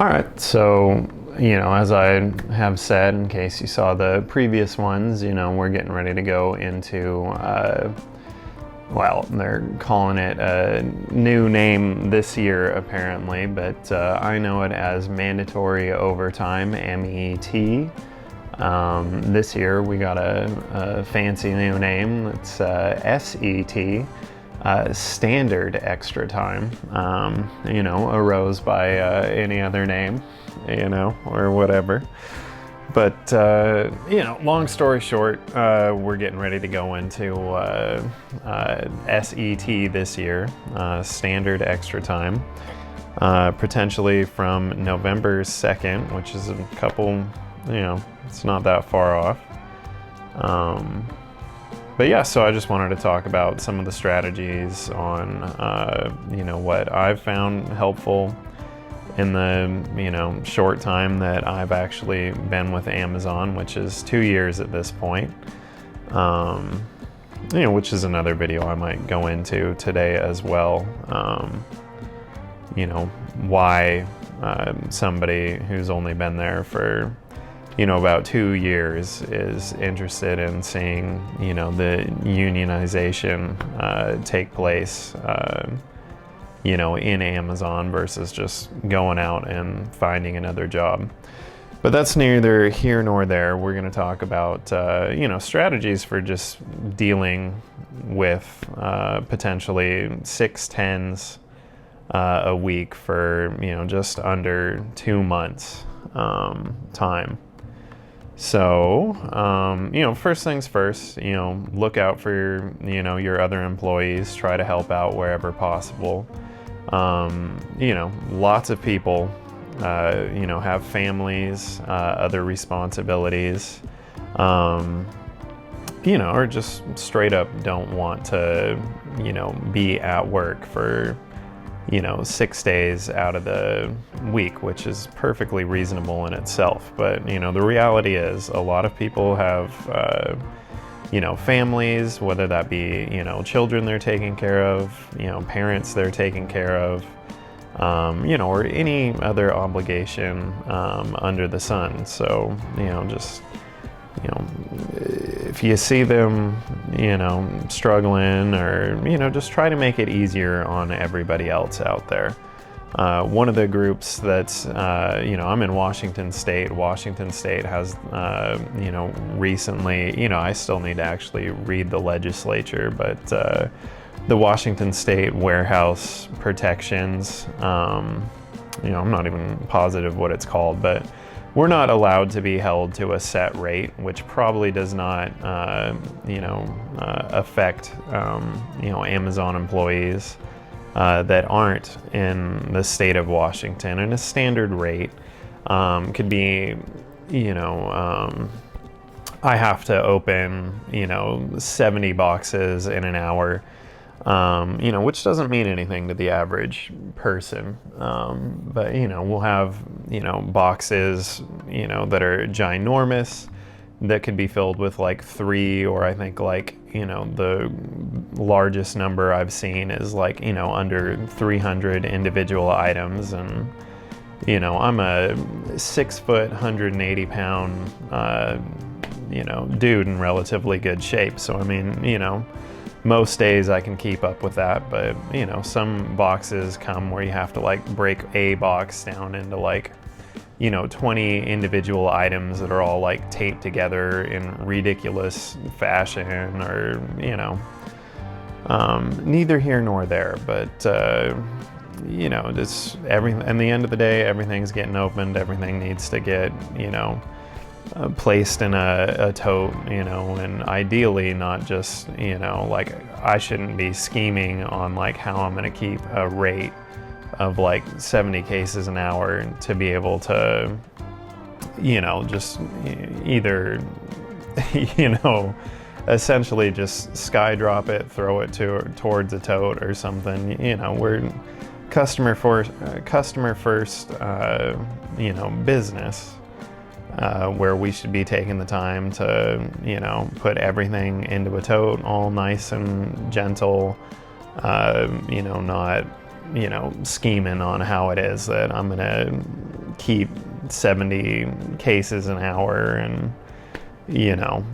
All right, so, as I have said, in case you saw the previous ones, we're getting ready to go into, they're calling it a new name this year, apparently, but I know it as mandatory overtime, MET. This year we got a fancy new name. It's SET. Standard extra time, arose by any other name, or whatever. But, long story short, we're getting ready to go into SET this year, standard extra time, potentially from November 2nd, which is a couple, it's not that far off. But yeah, so I just wanted to talk about some of the strategies on, what I've found helpful in the, short time that I've actually been with Amazon, which is 2 years at this point, which is another video I might go into today as well. Why somebody who's only been there for about 2 years is interested in seeing, the unionization take place, in Amazon versus just going out and finding another job. But that's neither here nor there. We're going to talk about, strategies for just dealing with potentially 6 10s a week for, just under 2 months time. So, first things first, look out for your other employees, try to help out wherever possible. Lots of people, have families, other responsibilities, or just straight up don't want to, be at work for 6 days out of the week, which is perfectly reasonable in itself. But, the reality is a lot of people have, families, whether that be, children they're taking care of, parents they're taking care of, or any other obligation under the sun. So, if you see them, struggling or, just try to make it easier on everybody else out there. One of the groups that's, I'm in Washington State. Washington State has, recently, I still need to actually read the legislature, but the Washington State Warehouse Protections, I'm not even positive what it's called, but we're not allowed to be held to a set rate, which probably does not, affect, Amazon employees that aren't in the state of Washington. And a standard rate could be, I have to open, 70 boxes in an hour. Which doesn't mean anything to the average person. But, we'll have, boxes, that are ginormous that could be filled with like 3, or I think like, the largest number I've seen is like, under 300 individual items. And, I'm a 6 foot, 180 pound, dude in relatively good shape. So, I mean, most days I can keep up with that, but some boxes come where you have to like break a box down into like 20 individual items that are all like taped together in ridiculous fashion, or neither here nor there. But just everything. At the end of the day, everything's getting opened. Everything needs to get placed in a tote, and ideally not just, like I shouldn't be scheming on like how I'm going to keep a rate of like 70 cases an hour to be able to, just either, essentially just sky-drop it, throw it towards a tote or something. We're customer first, business. Where we should be taking the time to, put everything into a tote, all nice and gentle, not, scheming on how it is that I'm going to keep 70 cases an hour and, you know,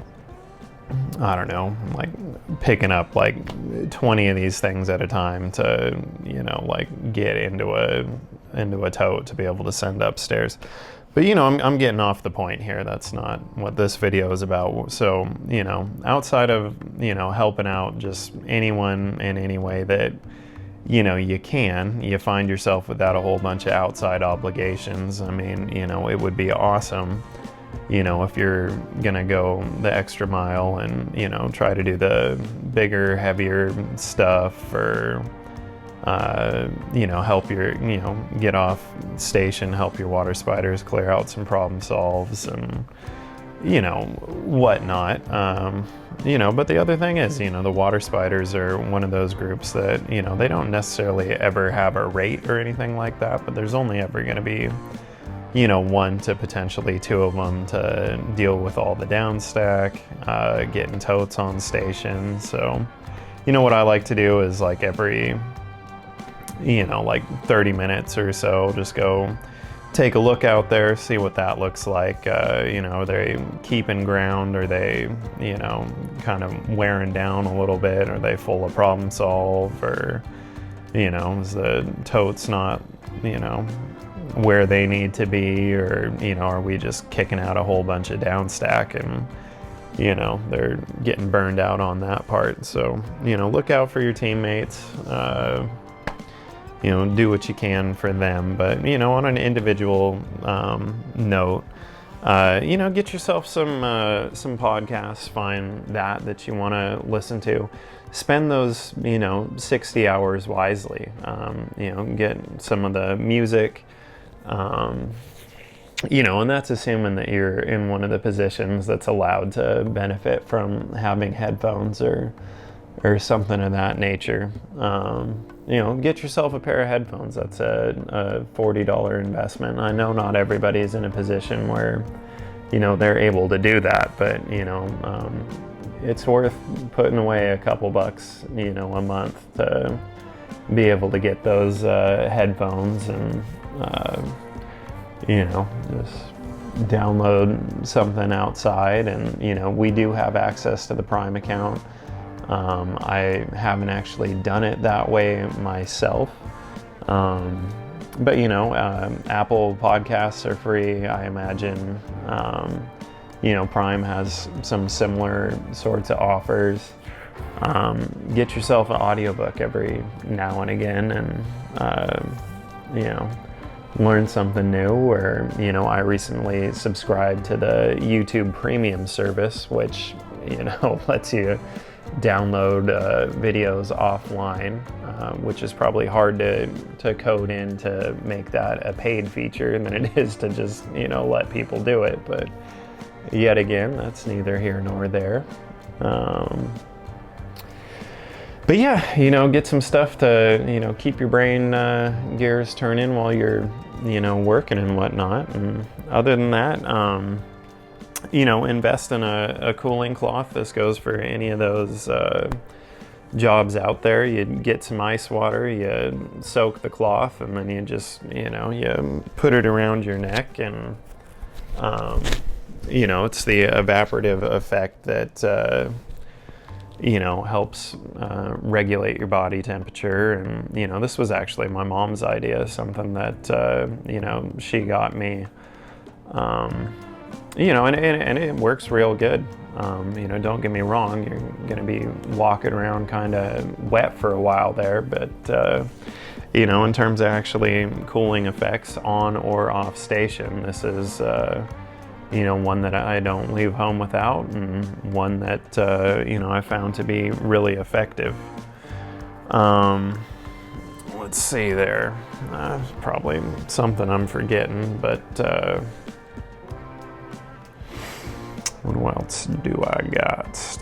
I don't know, like picking up like 20 of these things at a time to, you know, like get into a tote to be able to send upstairs. But, you know, I'm getting off the point here. That's not what this video is about. So, you know, outside of, you know, helping out just anyone in any way that, you know, you find yourself without a whole bunch of outside obligations. I mean, you know, it would be awesome, you know, if you're gonna go the extra mile and, you know, try to do the bigger, heavier stuff, or you know, help your, you know, get off station, help your water spiders clear out some problem solves and, you know, whatnot. You know, but the other thing is, you know, the water spiders are one of those groups that, you know, they don't necessarily ever have a rate or anything like that, but there's only ever going to be, you know, 1 to potentially 2 of them to deal with all the downstack, getting totes on station. So, you know, what I like to do is like every, you know, like 30 minutes or so, just go take a look out there, see what that looks like. You know, are they keeping ground? Are they, you know, kind of wearing down a little bit? Are they full of problem solve? Or, you know, is the totes not, you know, where they need to be? Or, you know, are we just kicking out a whole bunch of downstack and, you know, they're getting burned out on that part? So, you know, look out for your teammates. You know, do what you can for them. But, you know, on an individual note, you know, get yourself some podcasts, find that you want to listen to. Spend those, you know, 60 hours wisely. You know, get some of the music, you know, and that's assuming that you're in one of the positions that's allowed to benefit from having headphones or something of that nature. You know, get yourself a pair of headphones. That's a $40 investment. I know not everybody's in a position where, you know, they're able to do that, but, you know, it's worth putting away a couple bucks, you know, a month to be able to get those headphones and, you know, just download something outside. And, you know, we do have access to the Prime account. I haven't actually done it that way myself. But, you know, Apple Podcasts are free, I imagine. You know, Prime has some similar sorts of offers. Get yourself an audiobook every now and again and, you know, learn something new. Or, you know, I recently subscribed to the YouTube Premium service, which, you know, lets you download videos offline, which is probably hard to code in to make that a paid feature than it is to just, you know, let people do it. But yet again, that's neither here nor there. But yeah, you know, get some stuff to, you know, keep your brain gears turning while you're, you know, working and whatnot. And other than that, you know, invest in a cooling cloth. This goes for any of those jobs out there. You get some ice water, you soak the cloth, and then you just, you know, you put it around your neck, and you know, it's the evaporative effect that you know, helps regulate your body temperature. And, you know, this was actually my mom's idea, something that you know, she got me. You know, and it works real good. You know, don't get me wrong, you're going to be walking around kind of wet for a while there, but, you know, in terms of actually cooling effects on or off station, this is, you know, one that I don't leave home without, and one that, you know, I found to be really effective. Let's see there. Probably something I'm forgetting, but, what else do I got?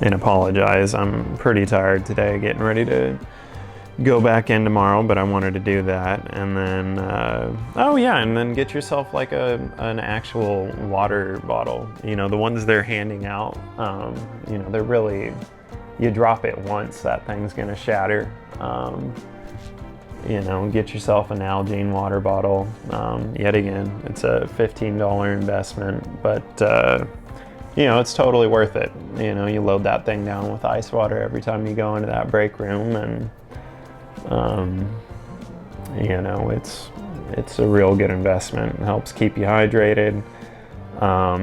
And apologize, I'm pretty tired today, getting ready to go back in tomorrow, but I wanted to do that. And then, oh yeah, and then get yourself like an actual water bottle. You know, the ones they're handing out, you know, they're really, you drop it once, that thing's gonna shatter. you know, get yourself an Nalgene water bottle. Yet again, it's a $15 investment, but you know, it's totally worth it. You know, you load that thing down with ice water every time you go into that break room, and you know, it's a real good investment. It helps keep you hydrated.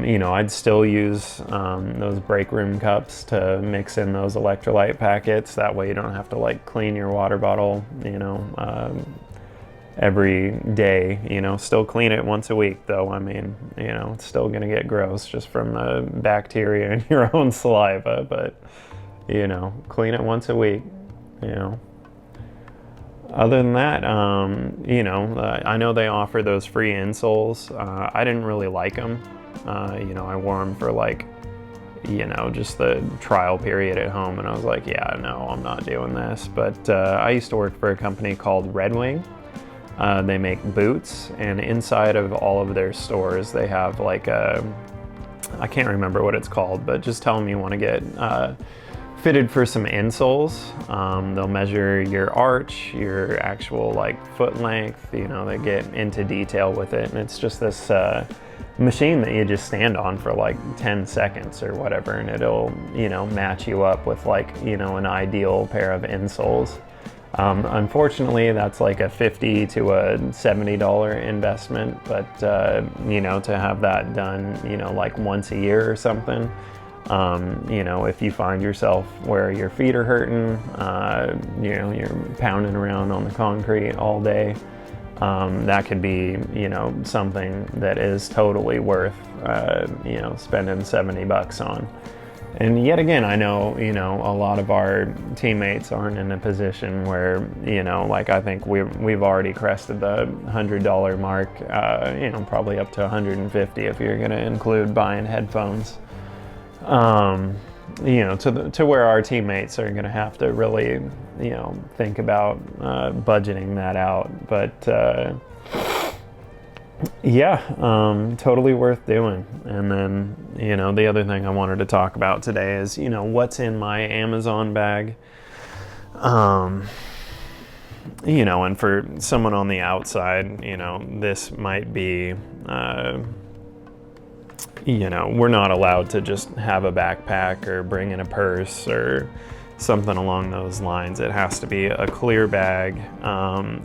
You know, I'd still use those break room cups to mix in those electrolyte packets. That way you don't have to like clean your water bottle, you know, every day. You know, still clean it once a week though. I mean, you know, it's still gonna get gross just from the bacteria in your own saliva, but you know, clean it once a week, you know. Other than that, you know, I know they offer those free insoles. I didn't really like them. You know, I wore them for like, you know, just the trial period at home, and I was like, yeah, no, I'm not doing this. But I used to work for a company called Red Wing. They make boots, and inside of all of their stores, they have like a, I can't remember what it's called, but just tell them you want to get fitted for some insoles. They'll measure your arch, your actual like foot length, you know, they get into detail with it. And it's just this machine that you just stand on for like 10 seconds or whatever, and it'll, you know, match you up with like, you know, an ideal pair of insoles. Unfortunately, that's like a $50 to a $70 investment, but you know, to have that done, you know, like once a year or something, you know, if you find yourself where your feet are hurting, you know, you're pounding around on the concrete all day, that could be, you know, something that is totally worth, you know, spending $70 on. And yet again, I know, you know, a lot of our teammates aren't in a position where, you know, like I think we've already crested the $100 mark, you know, probably up to $150 if you're going to include buying headphones. You know, to where our teammates are going to have to really, you know, think about budgeting that out. But yeah, totally worth doing. And then, you know, the other thing I wanted to talk about today is, you know, what's in my Amazon bag. You know, and for someone on the outside, you know, this might be, you know, we're not allowed to just have a backpack or bring in a purse or something along those lines. It has to be a clear bag.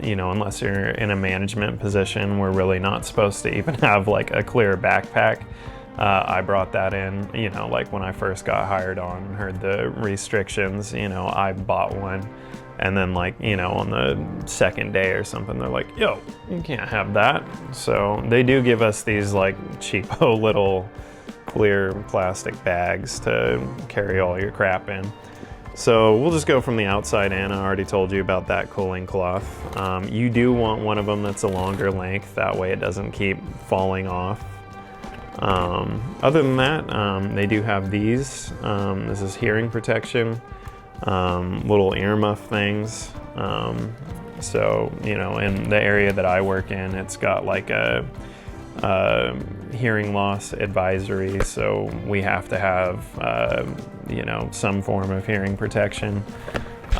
You know, unless you're in a management position, we're really not supposed to even have like a clear backpack. I brought that in, you know, like when I first got hired on and heard the restrictions, you know, I bought one. And then like, you know, on the second day or something, they're like, yo, you can't have that. So they do give us these like cheapo little clear plastic bags to carry all your crap in. So we'll just go from the outside in. I already told you about that cooling cloth. You do want one of them that's a longer length. That way it doesn't keep falling off. Other than that, they do have these. This is hearing protection. Little earmuff things. So, you know, in the area that I work in, it's got like a hearing loss advisory. So we have to have, you know, some form of hearing protection. You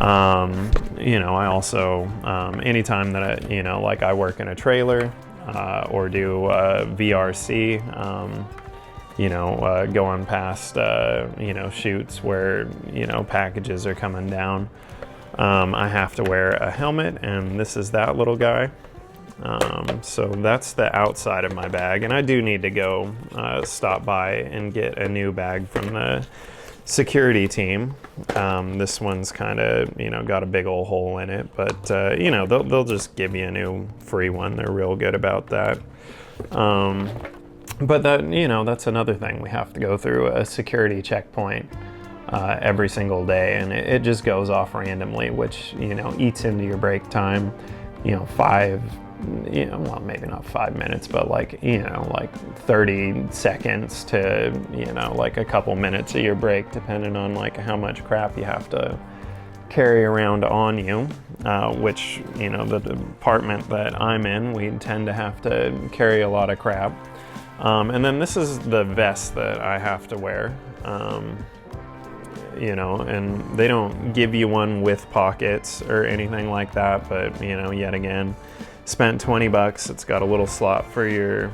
know, I also, anytime that I, you know, like I work in a trailer, or do VRC, you know, going past, you know, chutes where, you know, packages are coming down. I have to wear a helmet, and this is that little guy. So that's the outside of my bag, and I do need to go stop by and get a new bag from the security team. This one's kind of, you know, got a big old hole in it, but, you know, they'll just give you a new free one. They're real good about that. But that, you know, that's another thing. We have to go through a security checkpoint every single day, and it just goes off randomly, which, you know, eats into your break time. You know, you know, well, maybe not 5 minutes, but like, you know, like 30 seconds to, you know, like a couple minutes of your break, depending on like how much crap you have to carry around on you, which, you know, the department that I'm in, we tend to have to carry a lot of crap. And then this is the vest that I have to wear. you know, and they don't give you one with pockets or anything like that, but, you know, yet again, spent 20 bucks. It's got a little slot for your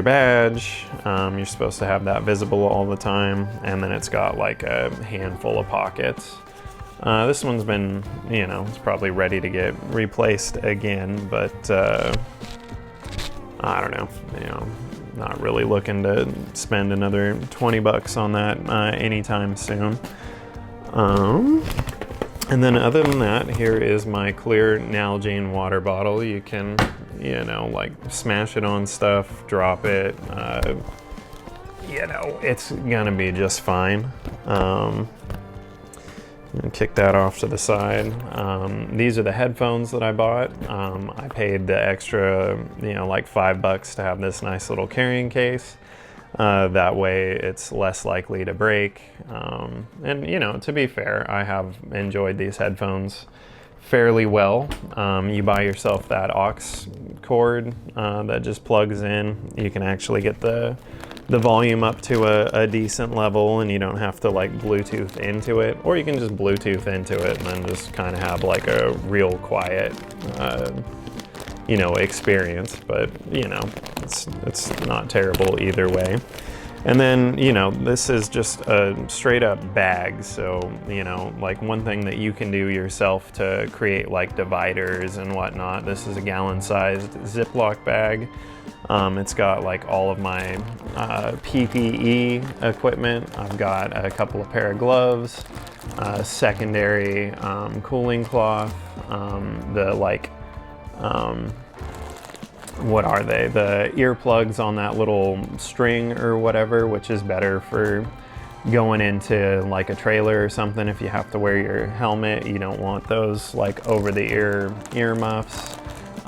badge. You're supposed to have that visible all the time, and then it's got like a handful of pockets. This one's been, you know, it's probably ready to get replaced again, but I don't know, you know, not really looking to spend another 20 bucks on that anytime soon. And then other than that, here is my clear Nalgene water bottle. You can, you know, like smash it on stuff, drop it, you know, it's gonna be just fine. And kick that off to the side. These are the headphones that I bought. I paid the extra, you know, like $5 to have this nice little carrying case. That way it's less likely to break. And, you know, to be fair, I have enjoyed these headphones fairly well. You buy yourself that aux cord that just plugs in. You can actually get the volume up to a decent level, and you don't have to like Bluetooth into it, or you can just Bluetooth into it and then just kind of have like a real quiet, you know, experience. But, you know, it's not terrible either way. And then, you know, this is just a straight up bag. So, you know, like one thing that you can do yourself to create like dividers and whatnot. This is a gallon sized Ziploc bag. It's got like all of my PPE equipment. I've got a couple of pair of gloves, secondary cooling cloth, the like, what are they? The earplugs on that little string or whatever, which is better for going into like a trailer or something. If you have to wear your helmet, you don't want those like over the ear muffs.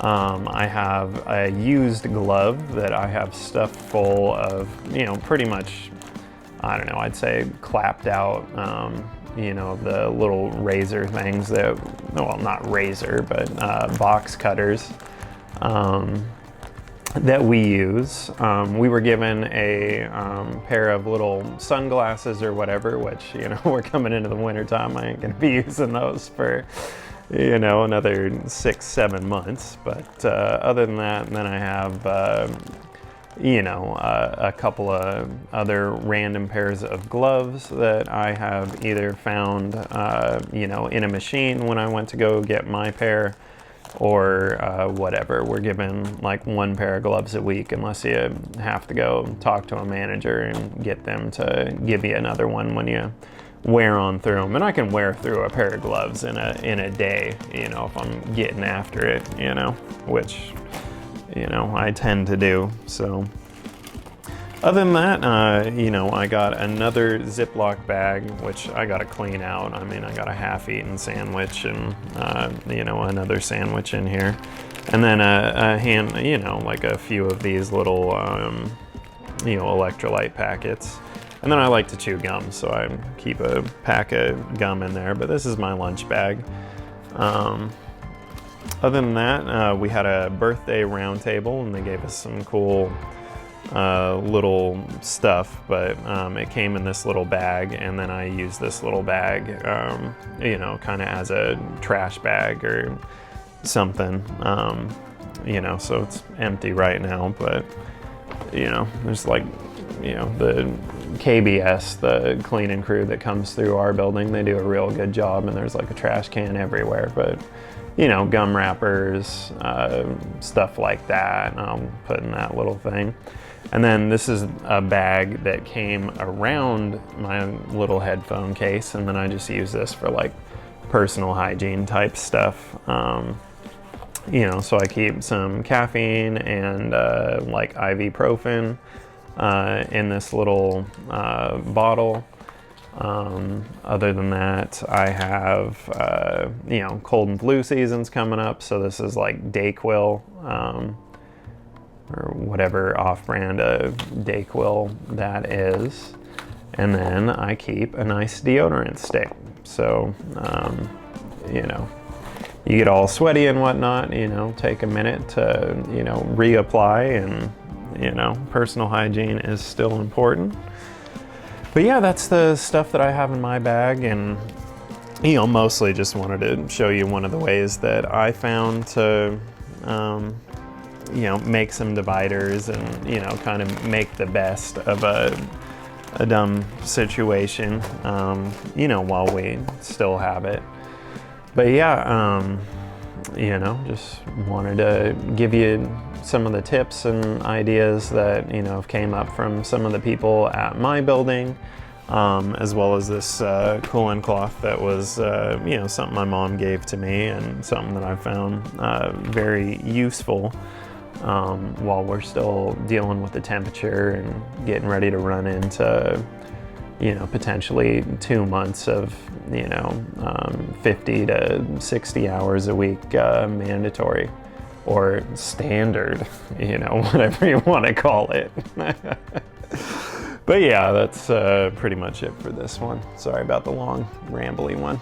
I have a used glove that I have stuffed full of, you know, pretty much, I don't know, I'd say clapped out, you know, the little razor things that, well, not razor, but box cutters that we use. We were given a pair of little sunglasses or whatever, which, you know, we're coming into the winter time. I ain't gonna be using those for, you know, another 6-7 months. But other than that, then I have, you know, a couple of other random pairs of gloves that I have either found, you know, in a machine when I went to go get my pair, or whatever. We're given like one pair of gloves a week unless you have to go talk to a manager and get them to give you another one when you wear on through them. And I can wear through a pair of gloves in a day, you know, if I'm getting after it, you know, which, you know, I tend to do. So other than that, you know, I got another Ziploc bag, which I got to clean out. I mean, I got a half-eaten sandwich and, you know, another sandwich in here. And then you know, like a few of these little, you know, electrolyte packets. And then I like to chew gum, so I keep a pack of gum in there. But this is my lunch bag. Other than that, we had a birthday round table, and they gave us some cool little stuff, but it came in this little bag, and then I used this little bag, you know, kind of as a trash bag or something, you know, so it's empty right now, but, you know, there's like, you know, the KBS, the cleaning crew that comes through our building, they do a real good job, and there's like a trash can everywhere, but, you know, gum wrappers, stuff like that, I'll put in that little thing. And then this is a bag that came around my little headphone case, and then I just use this for like personal hygiene type stuff. You know, so I keep some caffeine and like ibuprofen in this little bottle. Other than that, I have, you know, cold and flu season's coming up, so this is like Dayquil, or whatever off-brand of Dayquil that is. And then I keep a nice deodorant stick. So, you know, you get all sweaty and whatnot, you know, take a minute to, you know, reapply, and, you know, personal hygiene is still important. But yeah, that's the stuff that I have in my bag, and mostly just wanted to show you one of the ways that I found to make some dividers and kind of make the best of a dumb situation while we still have it. But yeah, just wanted to give you some of the tips and ideas that have came up from some of the people at my building, as well as this coolant cloth that was something my mom gave to me, and something that I found very useful while we're still dealing with the temperature and getting ready to run into potentially 2 months of 50 to 60 hours a week mandatory, or standard, whatever you want to call it. But yeah, that's pretty much it for this one. Sorry about the long, rambly one.